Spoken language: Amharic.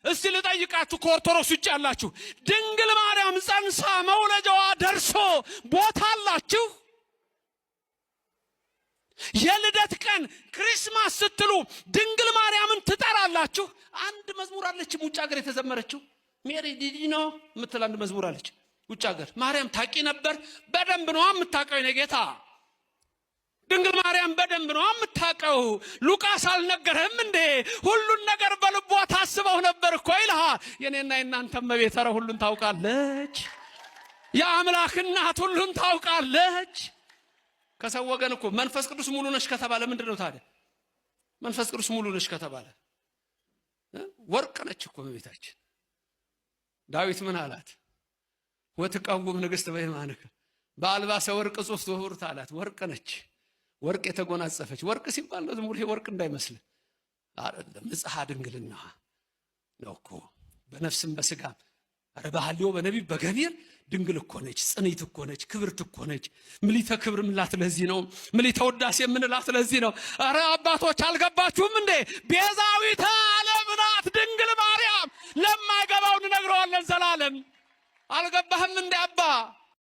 እስቲ ልጠይቃችሁ ከኦርቶዶክስ ውጭ ያላችሁ ድንግል ማርያም ጸንሳ መውለጃዋ ደርሶ ቦታ አላችሁ? የልደት ቀን ክሪስማስ ስትሉ ድንግል ማርያምን ትጠራላችሁ? አንድ መዝሙር አለች ውጭ ሀገር የተዘመረችው ሜሪ ዲዲኖ የምትል አንድ መዝሙር አለች ውጭ ሀገር። ማርያም ታቂ ነበር? በደንብ ነው የምታውቀው የኔ ጌታ። ድንግል ማርያም በደንብ ነው የምታውቀው። ሉቃስ አልነገረህም እንዴ? ሁሉን ነገር በልቧ ታስበው ነበር እኮ ይልሃል። የኔና የናንተ እመቤት ኧረ ሁሉን ታውቃለች። የአምላክ እናት ሁሉን ታውቃለች። ከሰው ወገን እኮ መንፈስ ቅዱስ ሙሉ ነሽ ከተባለ ምንድነው ታዲያ? መንፈስ ቅዱስ ሙሉ ነሽ ከተባለ ወርቅ ነች እኮ እመቤታችን። ዳዊት ምን አላት? ወትቀውም ንግሥት በየማንከ በአልባሰ ወርቅ ጽፍት ወህብርት አላት። ወርቅ ነች፣ ወርቅ የተጎናጸፈች። ወርቅ ሲባል ነው ዝም ብሎ ወርቅ እንዳይመስል አይደለም፣ ንጽሐ ድንግልና ነው እኮ በነፍስም በስጋም። አረ በሐልዮ በነቢብ በገቢር ድንግል እኮ ነች፣ ጽንዕት እኮ ነች፣ ክብርት እኮ ነች። ምሊተ ክብር ምላት ለዚህ ነው፣ ምሊተ ውዳሴ ምንላት ለዚህ ነው። አረ አባቶች አልገባችሁም እንዴ? ቤዛዊተ ዓለም ናት ድንግል ማርያም። ለማይገባው እንነግረዋለን ዘላለም። አልገባህም እንዴ አባ?